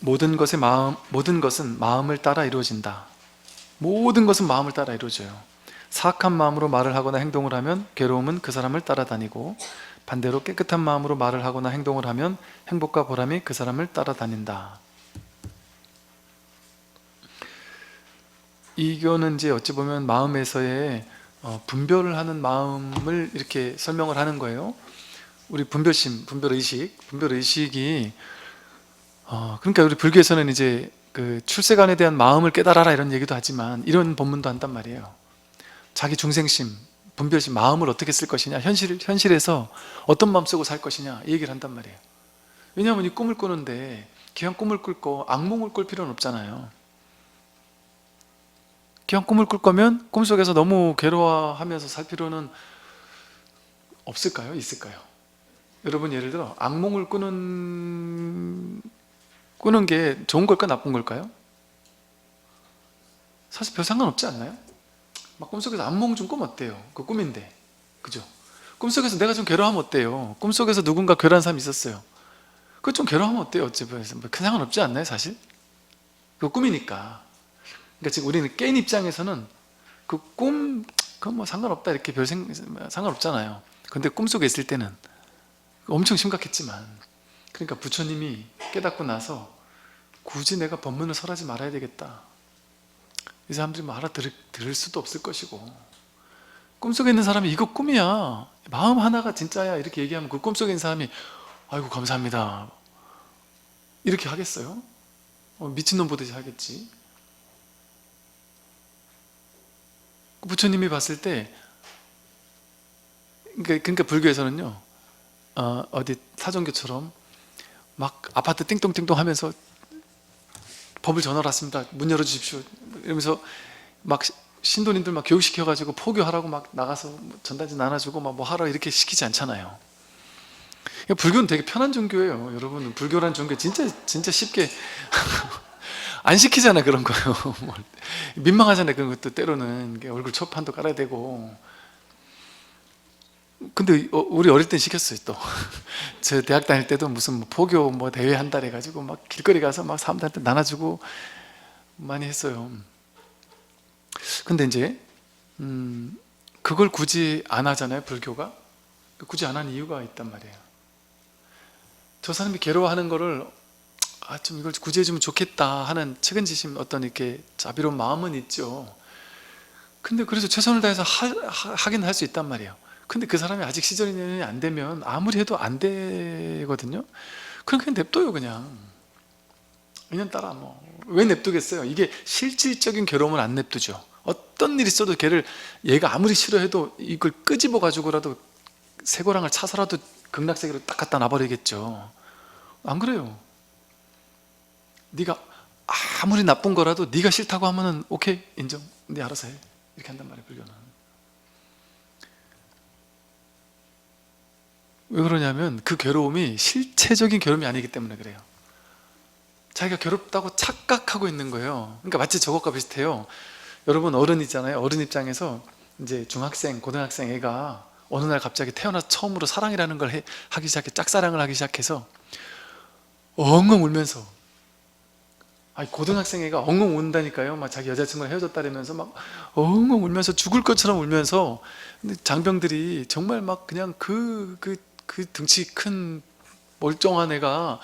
모든 것은 마음을 따라 이루어진다. 모든 것은 마음을 따라 이루어져요. 사악한 마음으로 말을 하거나 행동을 하면 괴로움은 그 사람을 따라다니고, 반대로 깨끗한 마음으로 말을 하거나 행동을 하면 행복과 보람이 그 사람을 따라다닌다. 이거는 이제 어찌 보면 마음에서의 분별을 하는 마음을 이렇게 설명을 하는 거예요. 우리 분별심, 분별의식이 그러니까 우리 불교에서는 이제 그 출세관에 대한 마음을 깨달아라 이런 얘기도 하지만 이런 법문도 한단 말이에요. 자기 중생심, 분별심, 마음을 어떻게 쓸 것이냐, 현실에서 어떤 마음 쓰고 살 것이냐 이 얘기를 한단 말이에요. 왜냐하면 이 꿈을 꾸는데 기왕 꿈을 꿀고 악몽을 꿀 필요는 없잖아요. 기왕 꿈을 꿀 거면 꿈속에서 너무 괴로워하면서 살 필요는 없을까요? 있을까요? 여러분 예를 들어 악몽을 꾸는 게 좋은 걸까 나쁜 걸까요? 사실 별 상관없지 않나요? 막 꿈속에서 악몽 좀 꾸면 어때요? 그 꿈인데, 그죠? 꿈속에서 내가 좀 괴로워하면 어때요? 꿈속에서 누군가 괴로운 사람이 있었어요. 그거 좀 괴로워하면 어때요? 어찌보면 큰 상관없지 않나요 사실? 그거 꿈이니까. 그러니까 지금 우리는 깨인 입장에서는 그 꿈, 그건 뭐 상관없다 이렇게 상관없잖아요. 근데 꿈속에 있을 때는 엄청 심각했지만, 그러니까 부처님이 깨닫고 나서 굳이 내가 법문을 설하지 말아야 되겠다, 이 사람들이 뭐 알아들을 수도 없을 것이고, 꿈속에 있는 사람이 이거 꿈이야, 마음 하나가 진짜야 이렇게 얘기하면 그 꿈속에 있는 사람이 아이고 감사합니다 이렇게 하겠어요? 미친놈 보듯이 하겠지. 부처님이 봤을 때, 그러니까 불교에서는요, 어디 사종교처럼 막 아파트 띵동띵동 하면서 법을 전하러 왔습니다, 문 열어주십시오 이러면서 막 신도님들 막 교육시켜가지고 포교하라고 막 나가서 전단지 나눠주고 막 뭐 하라 이렇게 시키지 않잖아요. 불교는 되게 편한 종교예요. 여러분, 불교라는 종교 진짜 쉽게 안 시키잖아 그런 거요. 민망하잖아요 그런 것도. 때로는 얼굴 초판도 깔아야 되고. 근데 우리 어릴 땐 시켰어요 또. 저 대학 다닐 때도 무슨 뭐 포교 뭐 대회 한다 해가지고 막 길거리 가서 막 사람들한테 나눠주고 많이 했어요. 근데 이제 그걸 굳이 안 하잖아요 불교가. 굳이 안 하는 이유가 있단 말이에요. 저 사람이 괴로워하는 거를 좀 이걸 구제해주면 좋겠다 하는 책임지심, 어떤 이렇게 자비로운 마음은 있죠. 근데 그래서 최선을 다해서 하긴 할 수 있단 말이에요. 근데 그 사람이 아직 시절이 안 되면 아무리 해도 안 되거든요. 그냥 냅둬요. 그냥 따라 뭐 왜 냅두겠어요? 이게 실질적인 괴로움을 안 냅두죠. 어떤 일이 있어도 얘가 아무리 싫어해도 이걸 끄집어 가지고라도 쇠고랑을 차서라도 극락세계로 딱 갖다 놔버리겠죠. 안 그래요? 네가 아무리 나쁜 거라도 네가 싫다고 하면은 오케이, 인정, 네 알아서 해, 이렇게 한단 말이에요 불교는. 왜 그러냐면 그 괴로움이 실체적인 괴로움이 아니기 때문에 그래요. 자기가 괴롭다고 착각하고 있는 거예요. 그러니까 마치 저것과 비슷해요. 여러분 어른이잖아요. 어른 입장에서 이제 중학생, 고등학생 애가 어느 날 갑자기 태어나서 처음으로 사랑이라는 걸 하기 시작해, 짝사랑을 하기 시작해서 엉엉 울면서, 고등학생 애가 엉엉 운다니까요. 막 자기 여자친구랑 헤어졌다면서 막 엉엉 울면서 죽을 것처럼 울면서. 근데 장병들이 정말 막 그냥 그 등치 큰 멀쩡한 애가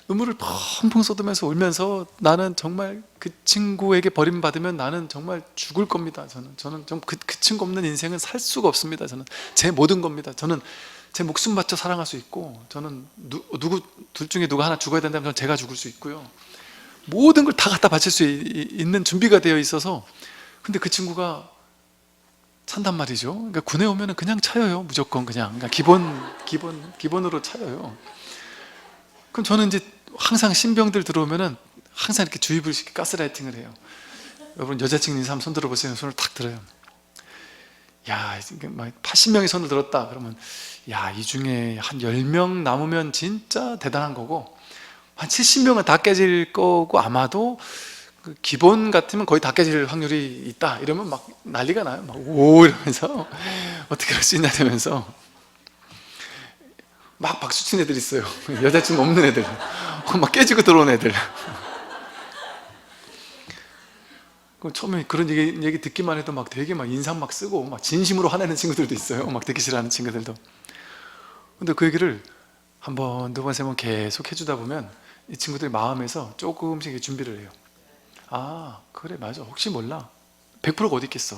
눈물을 펑펑 쏟으면서 울면서, 나는 정말 그 친구에게 버림받으면 나는 정말 죽을 겁니다. 저는 좀 그 친구 없는 인생은 살 수가 없습니다. 저는 제 모든 겁니다. 저는 제 목숨 바쳐 사랑할 수 있고, 저는 둘 중에 누가 하나 죽어야 된다면 저는 제가 죽을 수 있고요. 모든 걸 다 갖다 바칠 수 있는 준비가 되어 있어서. 근데 그 친구가 찬단 말이죠. 그러니까 군에 오면은 그냥 차여요. 무조건 그냥. 그러니까 기본으로 차여요. 그럼 저는 이제 항상 신병들 들어오면은 항상 이렇게 주입을 시켜 가스라이팅을 해요. 여러분 여자친구 있는 사람 손 들어보세요. 손을 탁 들어요. 야, 막 80명이 손을 들었다 그러면, 야, 이 중에 한 10명 남으면 진짜 대단한 거고, 한 70명은 다 깨질 거고, 아마도 그 기본 같으면 거의 다 깨질 확률이 있다 이러면 막 난리가 나요. 막 오 이러면서 어떻게 그럴 수 있냐 되면서 막 박수 치는 애들 있어요. 여자친구 없는 애들, 막 깨지고 들어온 애들. 처음에 그런 얘기 듣기만 해도 막 되게 막 인상 막 쓰고 막 진심으로 화내는 친구들도 있어요. 막 듣기 싫어하는 친구들도. 근데 그 얘기를 한 번, 두 번, 세 번 계속 해주다 보면 이 친구들이 마음에서 조금씩 준비를 해요. 아, 그래, 맞아. 혹시 몰라. 100%가 어디 있겠어.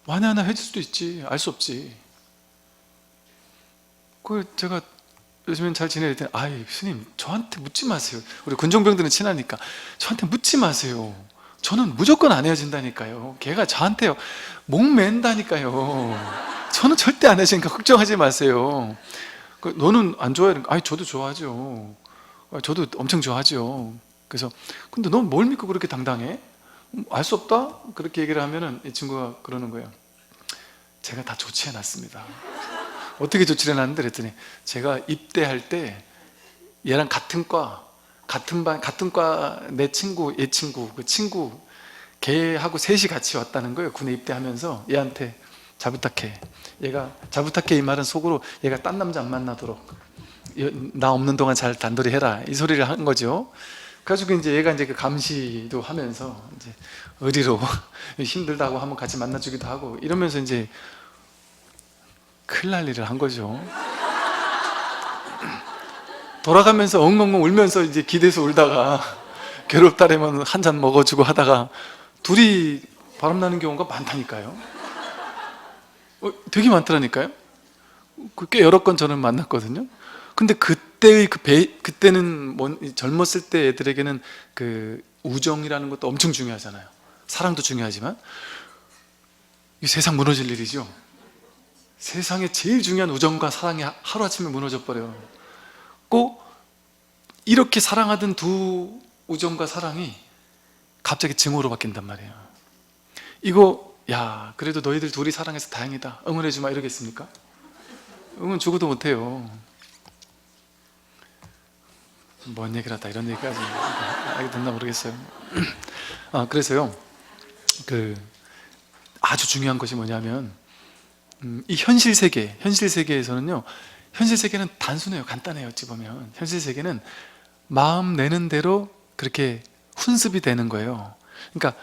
만에 하나 해줄 수도 있지. 알 수 없지. 그걸 제가 요즘엔 잘 지내야 때, 아이, 스님, 저한테 묻지 마세요. 우리 군종병들은 친하니까. 저한테 묻지 마세요. 저는 무조건 안 헤어진다니까요. 걔가 저한테 목맨다니까요. 저는 절대 안 헤어지니까 걱정하지 마세요. 너는 안 좋아해? 아니, 저도 좋아하죠. 저도 엄청 좋아하죠. 그래서, 근데 넌 뭘 믿고 그렇게 당당해? 알 수 없다? 그렇게 얘기를 하면은 이 친구가 그러는 거예요. 제가 다 조치해 놨습니다. 어떻게 조치를 해놨는데 그랬더니 제가 입대할 때 얘랑 같은 과, 같은 반, 같은 과 내 친구, 얘 친구, 그 친구 걔하고 셋이 같이 왔다는 거예요. 군에 입대하면서 얘한테 잘 부탁해. 얘가 잘 부탁해 이 말은 속으로 얘가 딴 남자 안 만나도록 나 없는 동안 잘 단돌이 해라 이 소리를 한 거죠. 그래가지고 이제 얘가 이제 그 감시도 하면서 이제 의리로 힘들다고 한번 같이 만나주기도 하고 이러면서 이제 큰일 날 일을 한 거죠. 돌아가면서 엉엉엉 울면서 이제 기대서 울다가 괴롭다라면 한 잔 먹어주고 하다가 둘이 바람나는 경우가 많다니까요. 되게 많더라니까요. 꽤 여러 건 저는 만났거든요. 근데 그때의 그때는 젊었을 때 애들에게는 그 우정이라는 것도 엄청 중요하잖아요. 사랑도 중요하지만 이 세상 무너질 일이죠. 세상에 제일 중요한 우정과 사랑이 하루아침에 무너져 버려요. 꼭 이렇게 사랑하던 두 우정과 사랑이 갑자기 증오로 바뀐단 말이에요. 이거 야 그래도 너희들 둘이 사랑해서 다행이다 응원해주마 이러겠습니까? 응원 죽어도 못해요. 뭔 얘기를 하다 이런 얘기까지 하게 됐나 모르겠어요. 그래서요 그 아주 중요한 것이 뭐냐면 이 현실 세계에서는요 현실 세계는 단순해요. 간단해요. 어찌 보면 현실 세계는 마음 내는 대로 그렇게 훈습이 되는 거예요. 그러니까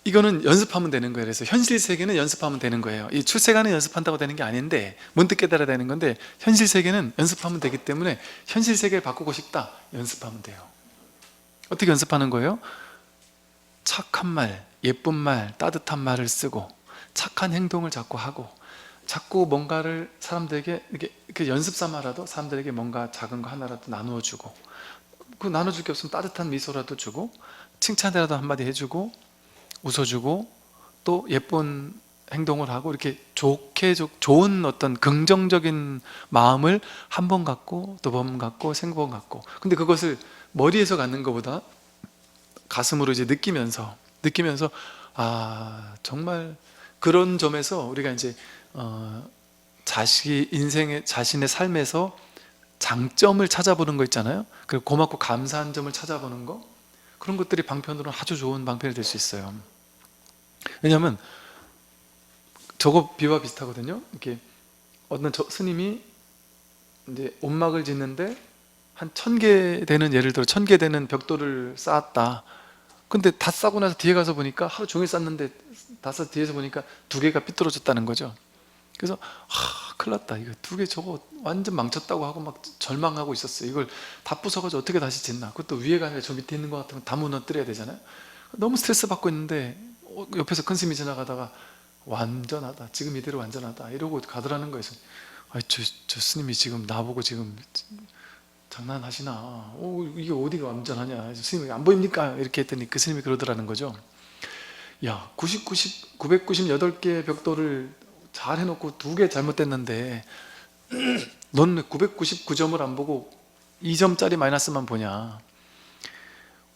이거는 연습하면 되는 거예요. 그래서 현실 세계는 연습하면 되는 거예요. 이 출세가는 연습한다고 되는 게 아닌데 문득 깨달아야 되는 건데 현실 세계는 연습하면 되기 때문에 현실 세계를 바꾸고 싶다 연습하면 돼요. 어떻게 연습하는 거예요? 착한 말, 예쁜 말, 따뜻한 말을 쓰고 착한 행동을 자꾸 하고 자꾸 뭔가를 사람들에게 이렇게 연습 삼아라도 사람들에게 뭔가 작은 거 하나라도 나누어 주고 그 나눠줄 게 없으면 따뜻한 미소라도 주고 칭찬이라도 한마디 해주고 웃어주고 또 예쁜 행동을 하고 이렇게 좋은 어떤 긍정적인 마음을 한 번 갖고 또 번 갖고 생번 갖고 근데 그것을 머리에서 갖는 것보다 가슴으로 이제 느끼면서 정말 그런 점에서 우리가 이제 자신의 삶에서 장점을 찾아보는 거 있잖아요. 그리고 고맙고 감사한 점을 찾아보는 거 그런 것들이 방편으로는 아주 좋은 방편이 될 수 있어요. 왜냐하면 저거 비유와 비슷하거든요. 이렇게 어떤 스님이 이제 옷막을 짓는데 한 1000개 되는 예를 들어 1000개 되는 벽돌을 쌓았다. 근데 다 싸고 나서 뒤에 가서 보니까 하루 종일 쌌는데 다 싸서 뒤에서 보니까 2개가 삐뚤어졌다는 거죠. 그래서 큰일 났다. 이거 2개 저거 완전 망쳤다고 하고 막 절망하고 있었어요. 이걸 다 부숴가지고 어떻게 다시 짓나. 그것도 위에가 아니라 저 밑에 있는 것 같으면 다 무너뜨려야 되잖아요. 너무 스트레스 받고 있는데 옆에서 큰 스님이 지나가다가 완전하다. 지금 이대로 완전하다. 이러고 가더라는 거예요. 저 스님이 지금 나보고 지금 장난하시나? 이게 어디가 완전하냐? 스님이 안 보입니까? 이렇게 했더니 그 스님이 그러더라는 거죠. 야, 998개의 벽돌을 잘 해놓고 2개 잘못됐는데 넌 999점을 안 보고 2점짜리 마이너스만 보냐?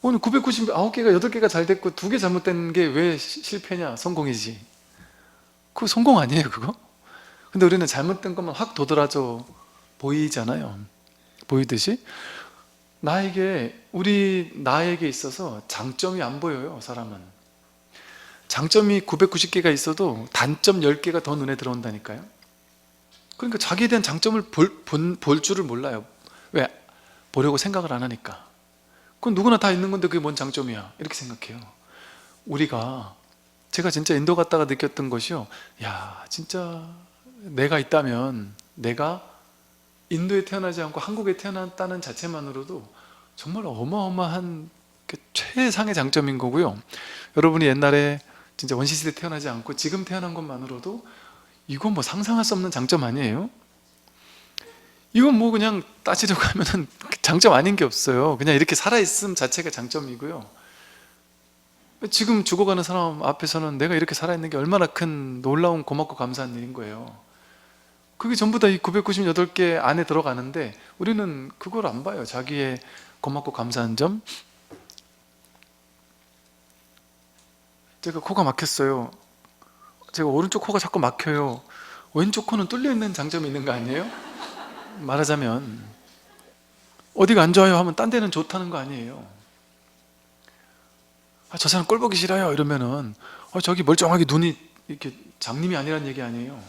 오늘 999개가 8개가 잘 됐고 2개 잘못된 게 왜 실패냐? 성공이지. 그거 성공 아니에요, 그거? 근데 우리는 잘못된 것만 확 도드라져 보이잖아요. 보이듯이 나에게 있어서 장점이 안 보여요. 사람은 장점이 990개가 있어도 단점 10개가 더 눈에 들어온다니까요. 그러니까 자기에 대한 장점을 볼 줄을 몰라요. 왜? 보려고 생각을 안 하니까. 그건 누구나 다 있는 건데 그게 뭔 장점이야 이렇게 생각해요. 제가 진짜 인도 갔다가 느꼈던 것이요, 야 진짜 내가 있다면, 내가 인도에 태어나지 않고 한국에 태어났다는 자체만으로도 정말 어마어마한 최상의 장점인 거고요. 여러분이 옛날에 진짜 원시시대 태어나지 않고 지금 태어난 것만으로도 이건 뭐 상상할 수 없는 장점 아니에요? 이건 뭐 그냥 따지려고 하면은 장점 아닌 게 없어요. 그냥 이렇게 살아있음 자체가 장점이고요. 지금 죽어가는 사람 앞에서는 내가 이렇게 살아있는 게 얼마나 큰 놀라운, 고맙고 감사한 일인 거예요. 그게 전부 다 이 998개 안에 들어가는데 우리는 그걸 안 봐요. 자기의 고맙고 감사한 점. 제가 코가 막혔어요. 제가 오른쪽 코가 자꾸 막혀요. 왼쪽 코는 뚫려 있는 장점이 있는 거 아니에요? 말하자면 어디가 안 좋아요 하면 딴 데는 좋다는 거 아니에요. 아, 저 사람 꼴 보기 싫어요 이러면은 저기 멀쩡하게 눈이 이렇게 장님이 아니란 얘기 아니에요.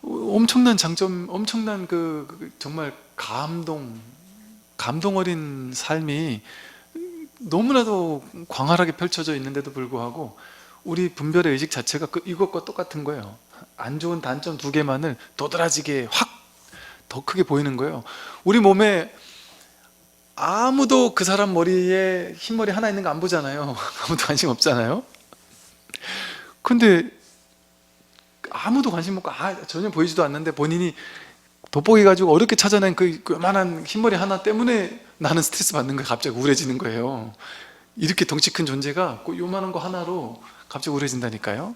엄청난 장점, 엄청난 정말 감동 어린 삶이 너무나도 광활하게 펼쳐져 있는데도 불구하고 우리 분별의 의식 자체가 이것과 똑같은 거예요. 안 좋은 단점 2개만을 도드라지게 확 더 크게 보이는 거예요. 우리 몸에 아무도 그 사람 머리에 흰머리 하나 있는 거 안 보잖아요. 아무도 관심 없잖아요. 근데 아무도 관심 없고 전혀 보이지도 않는데 본인이 돋보기 가지고 어렵게 찾아낸 그 요만한 흰머리 하나 때문에 나는 스트레스 받는 거예요. 갑자기 우울해지는 거예요. 이렇게 덩치 큰 존재가 그 요만한 거 하나로 갑자기 우울해진다니까요.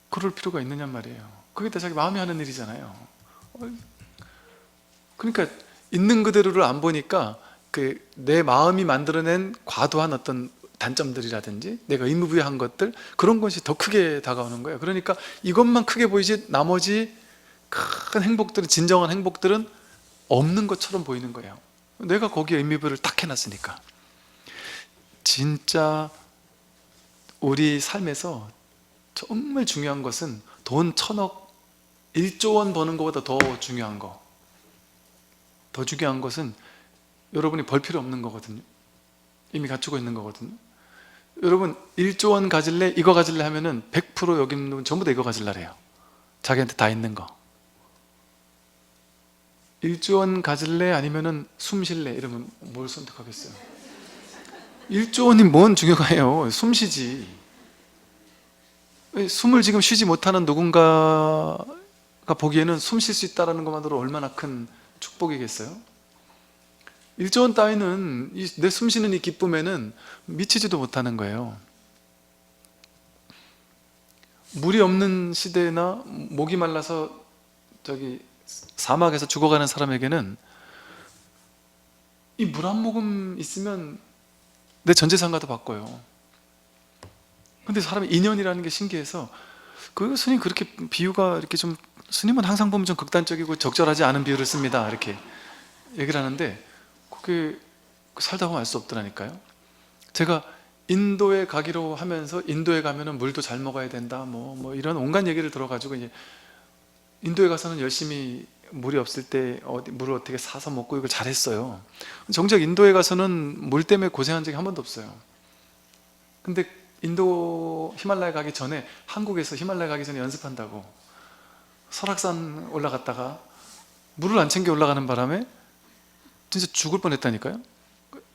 그럴 필요가 있느냐 말이에요. 그게 다 자기 마음이 하는 일이잖아요. 그러니까 있는 그대로를 안 보니까 내 마음이 만들어낸 과도한 어떤 단점들이라든지 내가 의무부여한 것들, 그런 것이 더 크게 다가오는 거예요. 그러니까 이것만 크게 보이지 나머지 큰 행복들은, 진정한 행복들은 없는 것처럼 보이는 거예요. 내가 거기에 의미부여를 딱 해놨으니까. 진짜 우리 삶에서 정말 중요한 것은 돈 1000억 1조 원 버는 것보다 더 중요한 것은 여러분이 벌 필요 없는 거거든요. 이미 갖추고 있는 거거든요. 여러분 1조 원 가질래? 이거 가질래? 하면은 100% 여기 있는 분 전부 다 이거 가질라래요. 자기한테 다 있는 거. 1조 원 가질래? 아니면은 숨 쉴래? 이러면 뭘 선택하겠어요? 1조 원이 뭔 중요가 해요? 숨 쉬지. 숨을 지금 쉬지 못하는 누군가가 보기에는 숨 쉴 수 있다는 것만으로 얼마나 큰 축복이겠어요? 1조 원 따위는 내 숨 쉬는 이 기쁨에는 미치지도 못하는 거예요. 물이 없는 시대나 목이 말라서 사막에서 죽어가는 사람에게는 이 물 한 모금 있으면 내 전 재산과도 바꿔요. 근데 사람이 인연이라는 게 신기해서 스님 그렇게 비유가 이렇게 좀, 스님은 항상 보면 좀 극단적이고 적절하지 않은 비유를 씁니다. 이렇게 얘기를 하는데 그게 살다 보면 알 수 없더라니까요. 제가 인도에 가기로 하면서 인도에 가면은 물도 잘 먹어야 된다 뭐 이런 온갖 얘기를 들어가지고 이제 인도에 가서는 열심히 물이 없을 때 물을 어떻게 사서 먹고 이걸 잘했어요. 정작 인도에 가서는 물 때문에 고생한 적이 한 번도 없어요. 근데 인도 히말라야 가기 전에, 한국에서 히말라야 가기 전에 연습한다고 설악산 올라갔다가 물을 안 챙겨 올라가는 바람에 진짜 죽을 뻔했다니까요.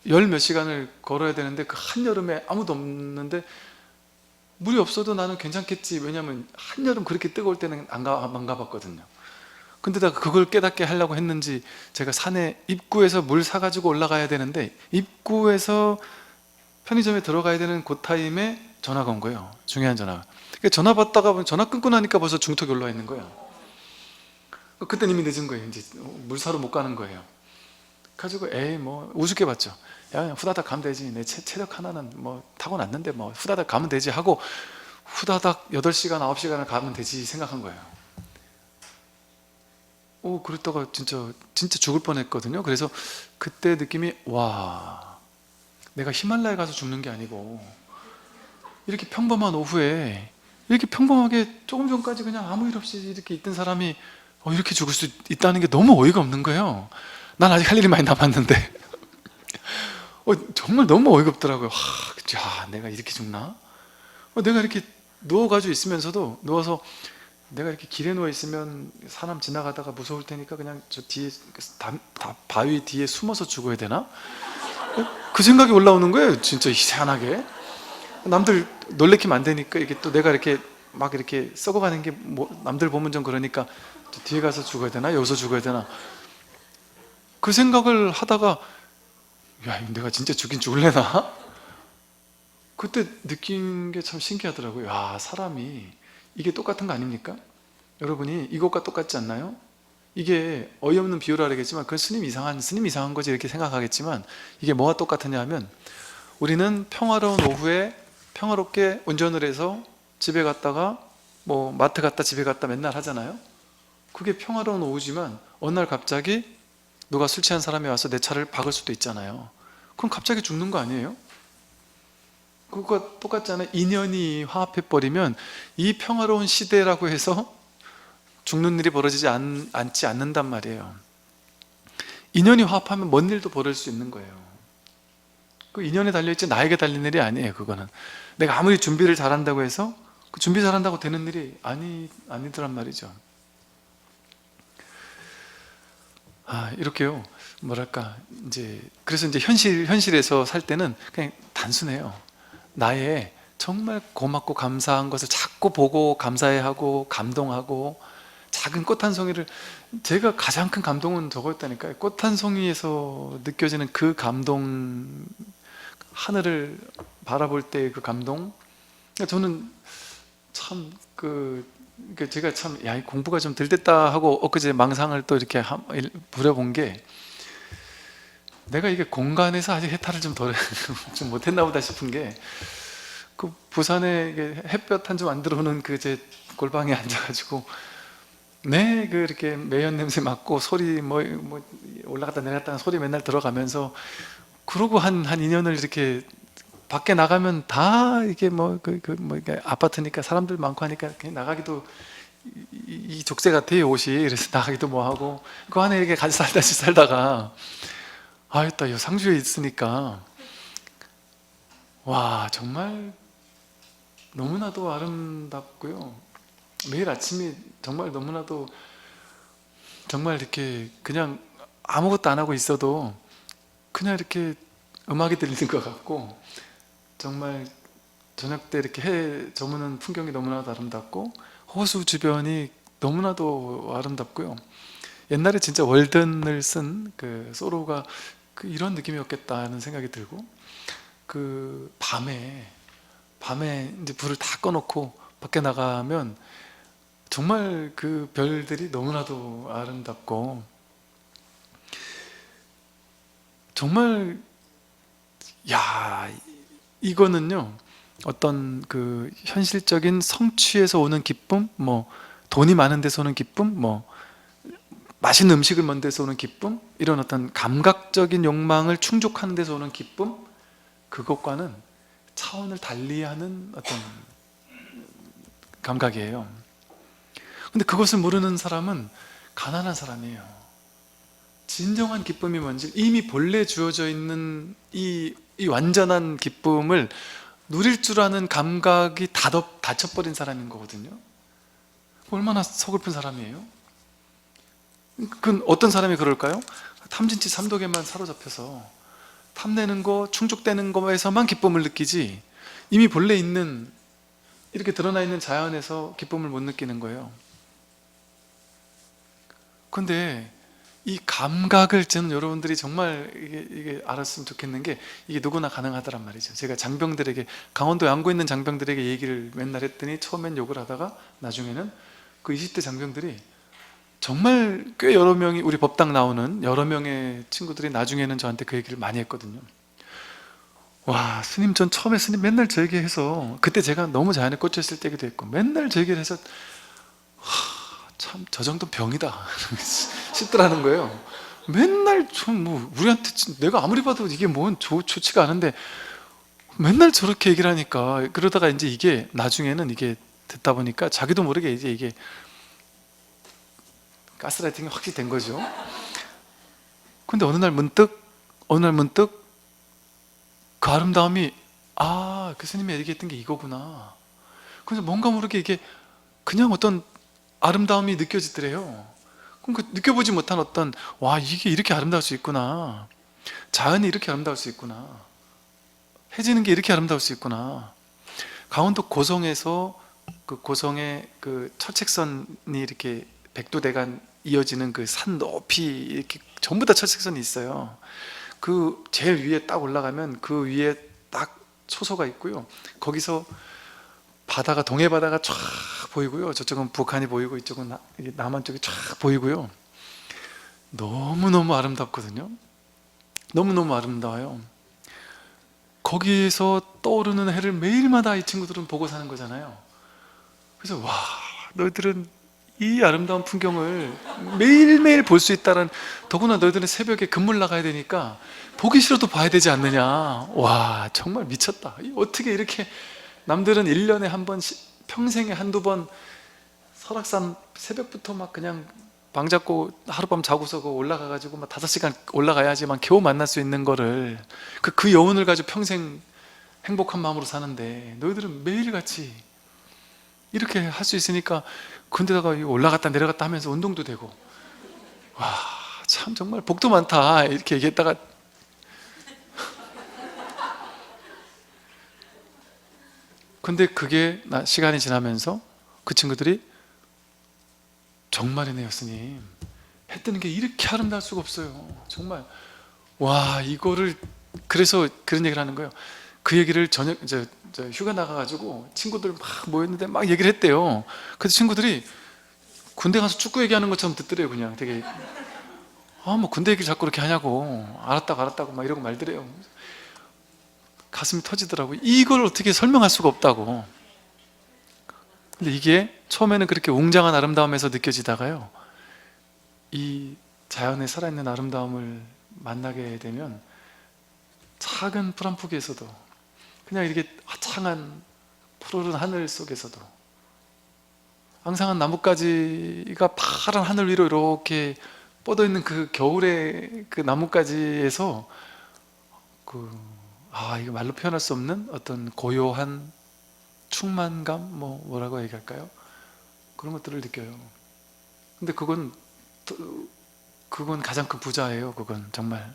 열 몇 시간을 걸어야 되는데 그 한여름에 아무도 없는데 물이 없어도 나는 괜찮겠지. 왜냐하면 한여름 그렇게 뜨거울 때는 안 가봤거든요. 근데다가 그걸 깨닫게 하려고 했는지 제가 산에 입구에서 물 사가지고 올라가야 되는데 입구에서 편의점에 들어가야 되는 그 타임에 전화가 온 거예요. 중요한 전화가. 그러니까 전화 받다가 보면 전화 끊고 나니까 벌써 중턱에 올라와 있는 거예요. 그때는 이미 늦은 거예요. 이제 물 사러 못 가는 거예요. 가지고 뭐 우습게 봤죠. 야 그냥 후다닥 가면 되지. 내 체력 하나는 뭐 타고났는데 뭐 후다닥 가면 되지 하고 후다닥 8시간 9시간을 가면 되지 생각한 거예요. 그랬다가 진짜 죽을 뻔했거든요. 그래서 그때 느낌이, 와, 내가 히말라야 가서 죽는 게 아니고 이렇게 평범한 오후에 이렇게 평범하게 조금 전까지 그냥 아무 일 없이 이렇게 있던 사람이 이렇게 죽을 수 있다는 게 너무 어이가 없는 거예요. 난 아직 할 일이 많이 남았는데 정말 너무 어이가 없더라고요. 야, 내가 이렇게 죽나? 내가 이렇게 누워가지고 있으면서도, 누워서 내가 이렇게 길에 누워 있으면 사람 지나가다가 무서울 테니까 그냥 저 뒤에 바위 뒤에 숨어서 죽어야 되나? 그 생각이 올라오는 거예요. 진짜 희한하게. 남들 놀래키면 안 되니까, 이게 또 내가 이렇게 막 이렇게 썩어가는 게 남들 보면 좀 그러니까 저 뒤에 가서 죽어야 되나? 여기서 죽어야 되나? 그 생각을 하다가, 야, 이거 내가 진짜 죽긴 죽을래나? 그때 느낀 게 참 신기하더라고요. 야, 사람이 이게 똑같은 거 아닙니까? 여러분이 이것과 똑같지 않나요? 이게 어이없는 비유라 그러겠지만, 그건 스님 이상한 거지 이렇게 생각하겠지만, 이게 뭐가 똑같으냐 하면, 우리는 평화로운 오후에 평화롭게 운전을 해서 집에 갔다가 뭐 마트 갔다 집에 갔다 맨날 하잖아요. 그게 평화로운 오후지만 어느 날 갑자기 누가 술 취한 사람이 와서 내 차를 박을 수도 있잖아요. 그럼 갑자기 죽는 거 아니에요? 그거 똑같잖아요. 인연이 화합해버리면 이 평화로운 시대라고 해서 죽는 일이 벌어지지 않지 않는단 말이에요. 인연이 화합하면 뭔 일도 벌어질 수 있는 거예요. 그 인연에 달려있지 나에게 달린 일이 아니에요. 그거는 내가 아무리 준비를 잘한다고 해서 그 준비 잘한다고 되는 일이 아니더란 말이죠. 이렇게요. 뭐랄까, 이제 그래서 이제 현실에서 살 때는 그냥 단순해요. 나의 정말 고맙고 감사한 것을 자꾸 보고 감사해하고 감동하고, 작은 꽃 한 송이를, 제가 가장 큰 감동은 저거였다니까요. 꽃 한 송이에서 느껴지는 그 감동, 하늘을 바라볼 때 그 감동. 저는 참 제가 참, 야, 공부가 좀 덜 됐다 하고 엊그제 망상을 또 이렇게 부려본 게, 내가 이게 공간에서 아직 해탈을 좀 좀 못했나 보다 싶은 게, 그 부산에 이게 햇볕 한 점 안 들어오는 그 제 골방에 앉아가지고 이렇게 매연 냄새 맡고 소리 뭐 올라갔다 내려갔다 하는 소리 맨날 들어가면서, 그러고 한 2년을 이렇게 밖에 나가면 다 이게 이게 아파트니까 사람들 많고 하니까 그냥 나가기도 이 족쇄 같아요, 옷이. 그래서 나가기도 뭐하고 그 안에 이렇게 같이 살다가 일단 이 상주에 있으니까, 와, 정말 너무나도 아름답고요. 매일 아침이 정말 너무나도, 정말 이렇게 그냥 아무것도 안 하고 있어도 그냥 이렇게 음악이 들리는 것 같고, 정말 저녁 때 이렇게 해 저무는 풍경이 너무나도 아름답고, 호수 주변이 너무나도 아름답고요. 옛날에 진짜 월든을 쓴 그 소로가 이런 느낌이었겠다 하는 생각이 들고, 그 밤에 이제 불을 다 꺼놓고 밖에 나가면 정말 그 별들이 너무나도 아름답고, 정말, 야, 이거는요, 어떤 그 현실적인 성취에서 오는 기쁨, 뭐 돈이 많은 데서 오는 기쁨, 뭐 맛있는 음식을 먹는 데서 오는 기쁨, 이런 어떤 감각적인 욕망을 충족하는 데서 오는 기쁨, 그것과는 차원을 달리하는 어떤 감각이에요. 근데 그것을 모르는 사람은 가난한 사람이에요. 진정한 기쁨이 뭔지, 이미 본래 주어져 있는 이 완전한 기쁨을 누릴 줄 아는 감각이 닫혀버린 사람인 거거든요. 얼마나 서글픈 사람이에요. 그건 어떤 사람이 그럴까요? 탐진치 삼독에만 사로잡혀서 탐내는 거, 충족되는 거에서만 기쁨을 느끼지, 이미 본래 있는, 이렇게 드러나 있는 자연에서 기쁨을 못 느끼는 거예요. 근데 이 감각을 저는 여러분들이 정말 이게 알았으면 좋겠는 게, 이게 누구나 가능하더란 말이죠. 제가 장병들에게, 강원도 양구에 있는 장병들에게 얘기를 맨날 했더니 처음엔 욕을 하다가 나중에는 그 20대 장병들이 정말 꽤 여러 명이, 우리 법당 나오는 여러 명의 친구들이 나중에는 저한테 그 얘기를 많이 했거든요. 와, 스님, 전 처음에 스님 맨날 저 얘기해서, 그때 제가 너무 자연에 꽂혀 있을 때기도 했고, 맨날 저 얘기를 해서 참 저 정도 병이다 싶더라는 거예요. 맨날 우리한테 내가 아무리 봐도 이게 뭔 좋지가 않은데 맨날 저렇게 얘기를 하니까, 그러다가 이제 이게 나중에는 이게 듣다 보니까 자기도 모르게 이제 이게 가스라이팅이 확실히 된 거죠. 근데 어느 날 문득 그 아름다움이, 아, 교수님이 얘기했던 게 이거구나. 그래서 뭔가 모르게 이게 그냥 어떤 아름다움이 느껴지더래요. 그럼 그 느껴보지 못한 어떤, 와, 이게 이렇게 아름다울 수 있구나. 자연이 이렇게 아름다울 수 있구나. 해지는 게 이렇게 아름다울 수 있구나. 강원도 고성에서 그 고성의 그 철책선이 이렇게 백두대간 이어지는 그 산 높이 이렇게 전부 다 철책선이 있어요. 그 제일 위에 딱 올라가면 그 위에 딱 초소가 있고요. 거기서 바다가, 동해 바다가 쫙 보이고요. 저쪽은 북한이 보이고 이쪽은 남한 쪽이 쫙 보이고요. 너무너무 아름답거든요. 너무너무 아름다워요. 거기에서 떠오르는 해를 매일마다 이 친구들은 보고 사는 거잖아요. 그래서 와, 너희들은 이 아름다운 풍경을 매일매일 볼 수 있다는, 더구나 너희들은 새벽에 근무를 나가야 되니까 보기 싫어도 봐야 되지 않느냐. 와, 정말 미쳤다. 어떻게 이렇게, 남들은 1년에 한 번, 평생에 한두 번 설악산 새벽부터 막 그냥 방 잡고 하룻밤 자고서 올라가가지고 막 5시간 올라가야지만 겨우 만날 수 있는 거를, 그 여운을 가지고 평생 행복한 마음으로 사는데, 너희들은 매일같이 이렇게 할 수 있으니까, 근데다가 올라갔다 내려갔다 하면서 운동도 되고, 와, 참 정말 복도 많다 이렇게 얘기했다가 근데 그게 시간이 지나면서 그 친구들이, 정말이네요 스님, 해 뜨는 게 이렇게 아름다울 수가 없어요 정말. 와, 이거를, 그래서 그런 얘기를 하는 거예요. 그 얘기를 저녁 저 휴가 나가가지고 친구들 막 모였는데 막 얘기를 했대요. 그래서 친구들이 군대 가서 축구 얘기하는 것처럼 듣더래요. 그냥 되게, 아, 뭐 군대 얘기를 자꾸 그렇게 하냐고, 알았다고 막 이러고 말더래요. 가슴이 터지더라고요. 이걸 어떻게 설명할 수가 없다고. 근데 이게 처음에는 그렇게 웅장한 아름다움에서 느껴지다가요, 이 자연의 살아있는 아름다움을 만나게 되면 작은 풀 한 포기에서도, 그냥 이렇게 화창한 푸르른 하늘 속에서도, 앙상한 나뭇가지가 파란 하늘 위로 이렇게 뻗어있는 그 겨울의 그 나뭇가지에서 이거 말로 표현할 수 없는 어떤 고요한 충만감, 뭐라고 얘기할까요? 그런 것들을 느껴요. 근데 그건 가장 큰 부자예요. 그건 정말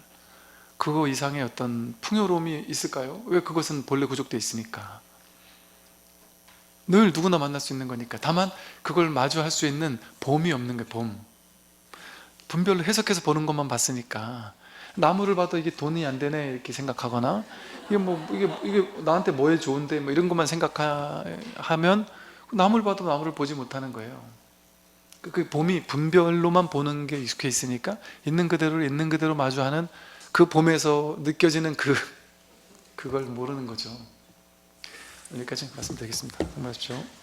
그거 이상의 어떤 풍요로움이 있을까요? 왜? 그것은 본래 구족되어 있으니까. 늘 누구나 만날 수 있는 거니까. 다만 그걸 마주할 수 있는 봄이 없는 거예요. 봄. 분별로 해석해서 보는 것만 봤으니까, 나무를 봐도 이게 돈이 안 되네 이렇게 생각하거나, 이게 나한테 뭐에 좋은데 뭐 이런 것만 생각하면 나무를 봐도 나무를 보지 못하는 거예요. 그 봄이 분별로만 보는 게 익숙해 있으니까 있는 그대로 마주하는 그 봄에서 느껴지는 그걸 모르는 거죠. 여기까지 말씀드리겠습니다. 고맙습니다.